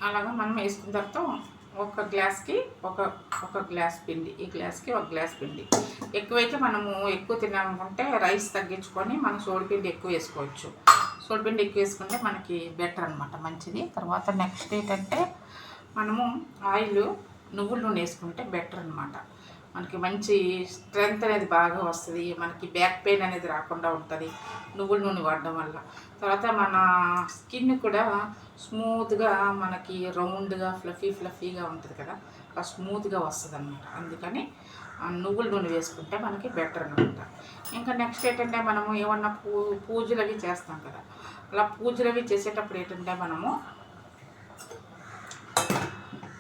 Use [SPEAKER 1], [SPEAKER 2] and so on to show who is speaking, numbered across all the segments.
[SPEAKER 1] అలాగా మనం వేసుకున్న తర్వాత ఒక గ్లాస్కి ఒక ఒక గ్లాస్ పిండి, ఈ గ్లాస్కి ఒక గ్లాస్ పిండి. ఎక్కువైతే మనము ఎక్కువ తినాలనుకుంటే రైస్ తగ్గించుకొని మనం సోడిపిండి ఎక్కువ వేసుకోవచ్చు. సోడిపిండి ఎక్కువ వేసుకుంటే మనకి బెటర్ అనమాట, మంచిది. తర్వాత నెక్స్ట్ ఏంటంటే మనము ఆయిల్ నువ్వుల నూనె వేసుకుంటే బెటర్ అనమాట. మనకి మంచి స్ట్రెంగ్త్ అనేది బాగా వస్తుంది, మనకి బ్యాక్ పెయిన్ అనేది రాకుండా ఉంటుంది నువ్వుల నూనె వాడడం వల్ల. తర్వాత మన స్కిన్ కూడా స్మూత్గా, మనకి రౌండ్గా ఫ్లఫీగా ఉంటుంది కదా, ఆ స్మూత్గా వస్తుంది అనమాట. అందుకని నువ్వుల నూనె వేసుకుంటే మనకి బెటర్ అనమాట. ఇంకా నెక్స్ట్ ఏంటంటే మనము ఏమన్నా పూజలు అవి చేస్తాం కదా, అలా పూజలు అవి చేసేటప్పుడు ఏంటంటే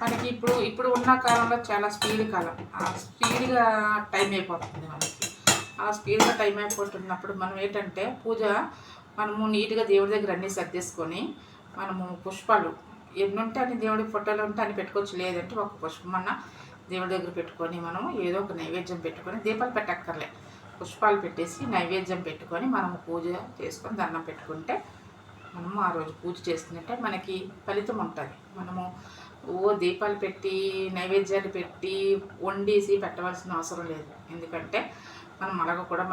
[SPEAKER 1] మనకి ఇప్పుడు ఉన్న కాలంలో చాలా స్పీడ్ కాలం, ఆ స్పీడ్గా టైం అయిపోతుంది మనకి. ఆ స్పీడ్గా టైం అయిపోతున్నప్పుడు మనం ఏంటంటే మనము నీట్గా దేవుడి దగ్గర అన్నీ సర్దేసుకొని మనము పుష్పాలు ఎన్ని ఉంటే అన్ని దేవుడి ఫోటోలు ఉంటే అని పెట్టుకోవచ్చు, లేదంటే ఒక పుష్పమన్న దేవుడి దగ్గర పెట్టుకొని మనము ఏదో ఒక నైవేద్యం పెట్టుకొని, దీపాలు పెట్టక్కర్లే, పుష్పాలు పెట్టేసి నైవేద్యం పెట్టుకొని మనము పూజ చేసుకొని దండం పెట్టుకుంటే మనము ఆ రోజు పూజ చేసుకున్నట్టే మనకి ఫలితం ఉంటుంది. మనము దీపాలు పెట్టి నైవేద్యాలు పెట్టి వండేసి పెట్టవలసిన అవసరం లేదు. ఎందుకంటే మనం అలాగ కూడా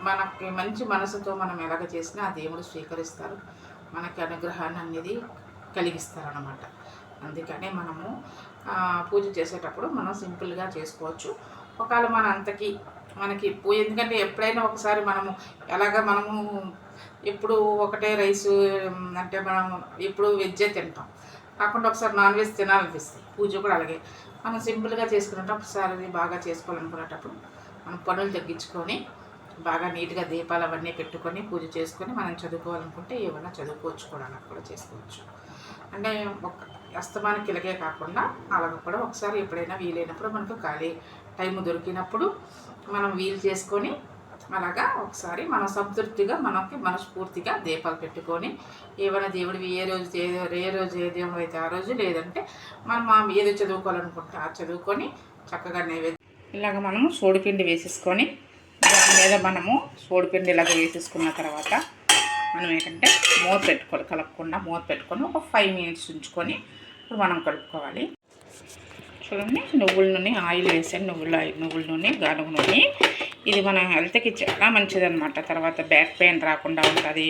[SPEAKER 1] మనకి మంచి మనసుతో మనం ఎలాగ చేసినా ఆ దేవుడు స్వీకరిస్తారు, మనకి అనుగ్రహాన్ని అనేది కలిగిస్తారనమాట. అందుకనే మనము పూజ చేసేటప్పుడు మనం సింపుల్గా చేసుకోవచ్చు. ఒకవేళ మనకి ఎందుకంటే ఎప్పుడైనా ఒకసారి మనము ఎప్పుడు ఒకటే రైసు అంటే మనం ఎప్పుడు వెజ్జే తింటాం, కాకుండా ఒకసారి నాన్ వెజ్ తినాలనిపిస్తుంది. పూజ కూడా అలాగే మనం సింపుల్గా చేసుకునేటప్పుడు, ఒకసారి బాగా చేసుకోవాలనుకునేటప్పుడు మనం పనులు తగ్గించుకొని బాగా నీట్గా దీపాలు అవన్నీ పెట్టుకొని పూజ చేసుకొని మనం చదువుకోవాలనుకుంటే ఏమన్నా చదువుకోవచ్చు, కూడా అలా కూడా చేసుకోవచ్చు. అంటే ఒక అస్తమానికి ఇలాగే కాకుండా అలాగ కూడా ఒకసారి ఎప్పుడైనా వీలైనప్పుడు మనకు ఖాళీ టైం దొరికినప్పుడు మనం వీలు చేసుకొని అలాగా ఒకసారి మనం సంతృప్తిగా మనకి మనస్ఫూర్తిగా దీపాలు పెట్టుకొని ఏమైనా దేవుడివి ఏ రోజు ఏ దేవుడు అయితే ఆ రోజు, లేదంటే మనం ఏదో చదువుకోవాలనుకుంటే ఆ చదువుకొని చక్కగా నైవేద్యం ఇలాగ మనము సోడిపిండి వేసేసుకొని దాని మీద మనము సోడిపిండి ఇలాగ వేసేసుకున్న తర్వాత మనం ఏంటంటే మూత పెట్టుకోవాలి, కలపకుండా మూత పెట్టుకొని ఒక 5 minutes ఉంచుకొని ఇప్పుడు మనం కలుపుకోవాలి. చూడండి, నువ్వుల నూనె ఆయిల్ వేసాను, నువ్వుల నూనె, గానుగ నూనె. ఇది మన హెల్త్కి చాలా మంచిదన్నమాట. తర్వాత బ్యాక్ పెయిన్ రాకుండా ఉంటుంది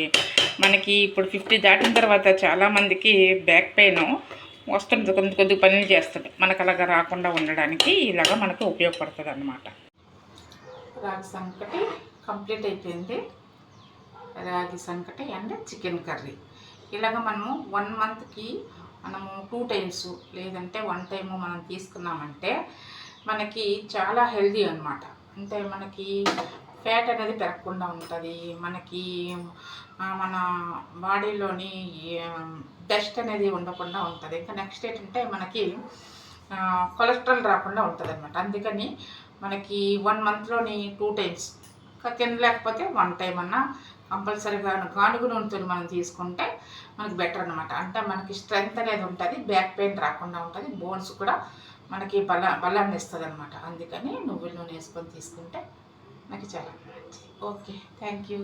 [SPEAKER 1] మనకి. ఇప్పుడు 50 దాటిన తర్వాత చాలామందికి బ్యాక్ పెయిన్ వస్తుంది, కొద్ది పనులు చేస్తుంది. మనకు అలాగా రాకుండా ఉండడానికి ఇలాగ మనకు ఉపయోగపడుతుంది అన్నమాట. రాగి సంకటి కంప్లీట్ అయిపోయింది. రాగి సంకటి అండ్ చికెన్ కర్రీ. ఇలాగ మనము 1 monthకి మనము 2 times లేదంటే 1 time మనం తీసుకున్నామంటే మనకి చాలా హెల్దీ అనమాట. అంటే మనకి ఫ్యాట్ అనేది పెరగకుండా ఉంటుంది, మనకి మన బాడీలోని డస్ట్ అనేది ఉండకుండా ఉంటుంది. ఇంకా నెక్స్ట్ ఏంటంటే మనకి కొలెస్ట్రాల్ రాకుండా ఉంటుంది అనమాట. అందుకని మనకి 1 monthలోని 2 times, తినలేకపోతే 1 time అన్నా కంపల్సరీగా గానుగ నూనెతో మనం తీసుకుంటే మనకి బెటర్ అనమాట. అంటే మనకి స్ట్రెంగ్త్ అనేది ఉంటుంది, బ్యాక్ పెయిన్ రాకుండా ఉంటుంది, బోన్స్ కూడా మనకి బలాన్ని ఇస్తుంది అనమాట. అందుకని నువ్వుల నూనె వేసుకొని తీసుకుంటే మనకి చాలా మంచిది. Okay, thank you.